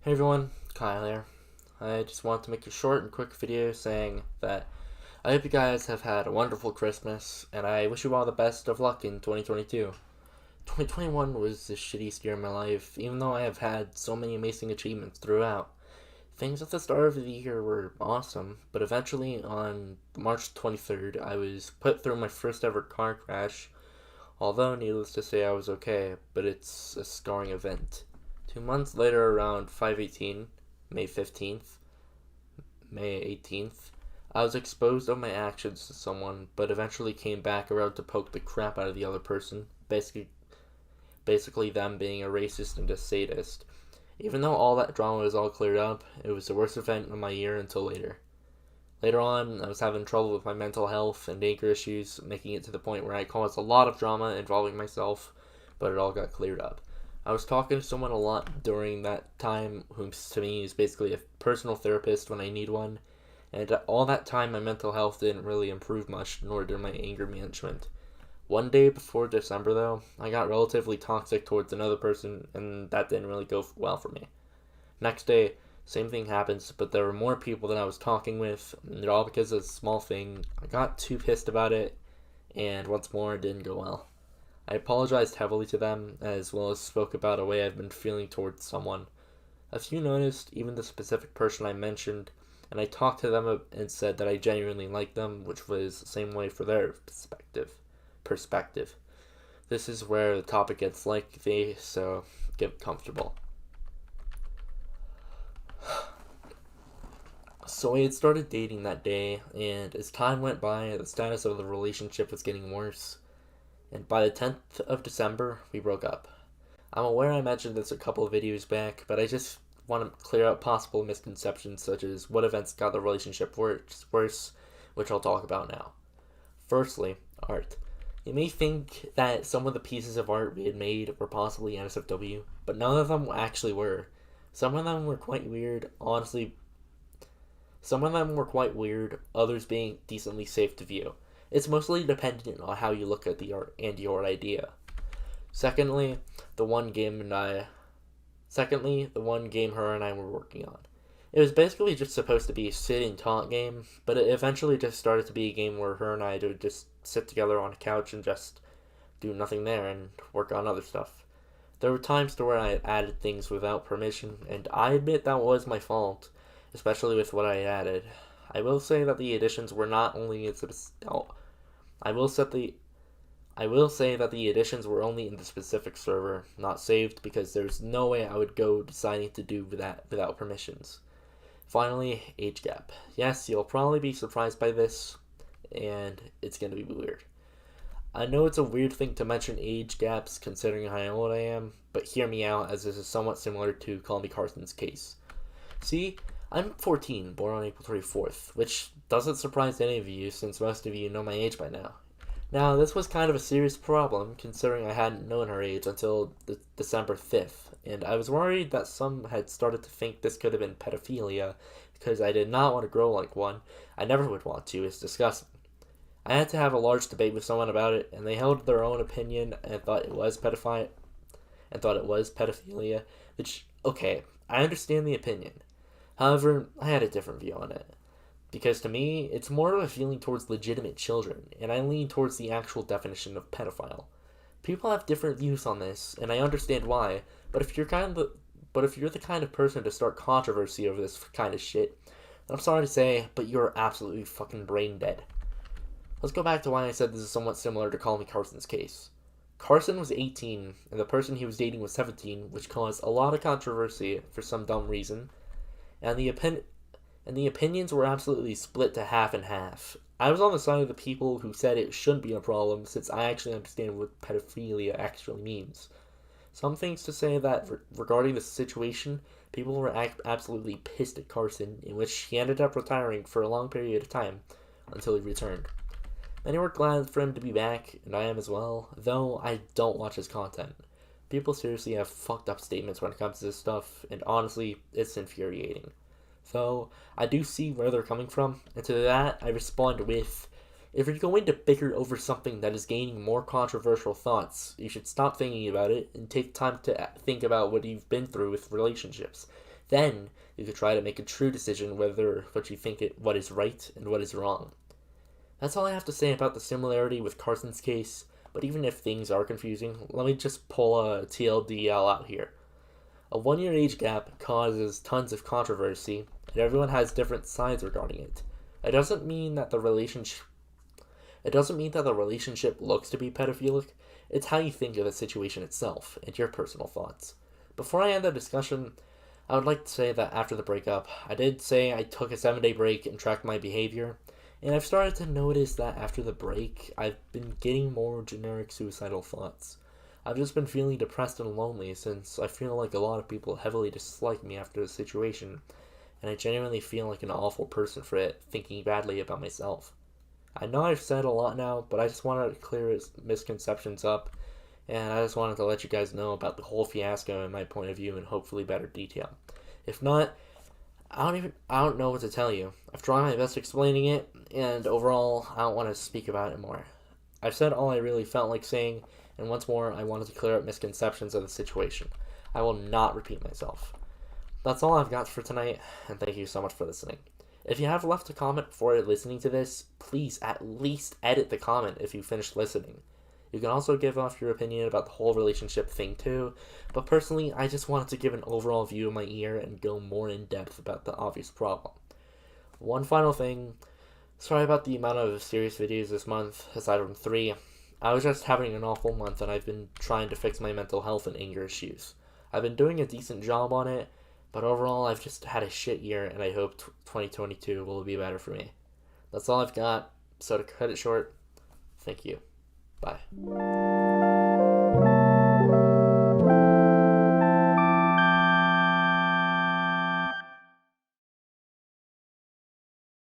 Hey everyone, Kyle here. I just want to make a short and quick video saying that I hope you guys have had a wonderful Christmas, and I wish you all the best of luck in 2022. 2021 was the shittiest year of my life, even though I have had so many amazing achievements throughout. Things at the start of the year were awesome, but eventually on March 23rd, I was put through my first ever car crash, although needless to say I was okay, but it's a scarring event. 2 months later, around 5/18, May 15th, May 18th, I was exposed of my actions to someone, but eventually came back around to poke the crap out of the other person, basically them being a racist and a sadist. Even though all that drama was all cleared up, it was the worst event of my year until later. Later on, I was having trouble with my mental health and anger issues, making it to the point where I caused a lot of drama involving myself, but it all got cleared up. I was talking to someone a lot during that time, who to me is basically a personal therapist when I need one, and all that time my mental health didn't really improve much, nor did my anger management. One day before December, though, I got relatively toxic towards another person, and that didn't really go well for me. Next day, same thing happens, but there were more people than I was talking with, and all because of a small thing. I got too pissed about it, and once more, it didn't go well. I apologized heavily to them, as well as spoke about a way I've been feeling towards someone. A few noticed, even the specific person I mentioned, and I talked to them and said that I genuinely liked them, which was the same way for their perspective. This is where the topic gets lengthy, so get comfortable. So we had started dating that day, and as time went by, the status of the relationship was getting worse. And by the 10th of December, we broke up. I'm aware I mentioned this a couple of videos back, but I just want to clear up possible misconceptions such as what events got the relationship worse, which I'll talk about now. Firstly, art. You may think that some of the pieces of art we had made were possibly NSFW, but none of them actually were. Some of them were quite weird, honestly. Some of them were quite weird, others being decently safe to view. It's mostly dependent on how you look at the art and your idea. Secondly, the one game and I Secondly, the one game her and I were working on. It was basically just supposed to be a sit and talk game, but it eventually just started to be a game where her and I would just sit together on a couch and just do nothing there and work on other stuff. There were times to where I added things without permission, and I admit that was my fault, especially with what I added. I will say that the additions were not only in I will set the I will say that the additions were only in the specific server, not saved, because there's no way I would go deciding to do that without permissions. Finally, age gap. Yes, you'll probably be surprised by this, and it's gonna be weird. I know it's a weird thing to mention age gaps considering how old I am, but hear me out as this is somewhat similar to Call Me Carson's case. See, I'm 14, born on April 24th, which doesn't surprise any of you since most of you know my age by now. Now, this was kind of a serious problem considering I hadn't known her age until December 5th, and I was worried that some had started to think this could have been pedophilia because I did not want to grow like one. I never would want to, it's disgusting. I had to have a large debate with someone about it, and they held their own opinion and thought it was pedophilia, which, okay, I understand the opinion. However, I had a different view on it. Because to me, it's more of a feeling towards legitimate children, and I lean towards the actual definition of pedophile. People have different views on this, and I understand why, but if you're the kind of person to start controversy over this kind of shit, then I'm sorry to say, but you're absolutely fucking brain dead. Let's go back to why I said this is somewhat similar to Call Me Carson's case. Carson was 18, and the person he was dating was 17, which caused a lot of controversy for some dumb reason, and the opinions were absolutely split to half and half. I was on the side of the people who said it shouldn't be a problem since I actually understand what pedophilia actually means. Some things to say that regarding the situation, people were absolutely pissed at Carson, in which he ended up retiring for a long period of time until he returned. Many were glad for him to be back, and I am as well, though I don't watch his content. People seriously have fucked up statements when it comes to this stuff, and honestly, it's infuriating. Though, I do see where they're coming from, and to that, I respond with, if you're going to bicker over something that is gaining more controversial thoughts, you should stop thinking about it and take time to think about what you've been through with relationships. Then you could try to make a true decision whether what is right and what is wrong. That's all I have to say about the similarity with Carson's case, but even if things are confusing, let me just pull a TLDL out here. A 1 year age gap causes tons of controversy, and everyone has different sides regarding it. It doesn't mean that the relationship looks to be pedophilic. It's how you think of the situation itself and your personal thoughts. Before I end the discussion, I would like to say that after the breakup, I did say I took a 7-day break and tracked my behavior, and I've started to notice that after the break, I've been getting more generic suicidal thoughts. I've just been feeling depressed and lonely since I feel like a lot of people heavily dislike me after the situation, and I genuinely feel like an awful person for it, thinking badly about myself. I know I've said a lot now, but I just wanted to clear misconceptions up, and I just wanted to let you guys know about the whole fiasco and my point of view in hopefully better detail. If not, I don't know what to tell you. I've tried my best explaining it, and overall, I don't want to speak about it more. I've said all I really felt like saying, and once more, I wanted to clear up misconceptions of the situation. I will not repeat myself. That's all I've got for tonight, and thank you so much for listening. If you have left a comment before listening to this, please at least edit the comment if you finished listening. You can also give off your opinion about the whole relationship thing too, but personally, I just wanted to give an overall view of my ear and go more in depth about the obvious problem. One final thing, sorry about the amount of serious videos this month, aside from 3. I was just having an awful month and I've been trying to fix my mental health and anger issues. I've been doing a decent job on it, but overall I've just had a shit year and I hope 2022 will be better for me. That's all I've got, so to cut it short, thank you. Bye.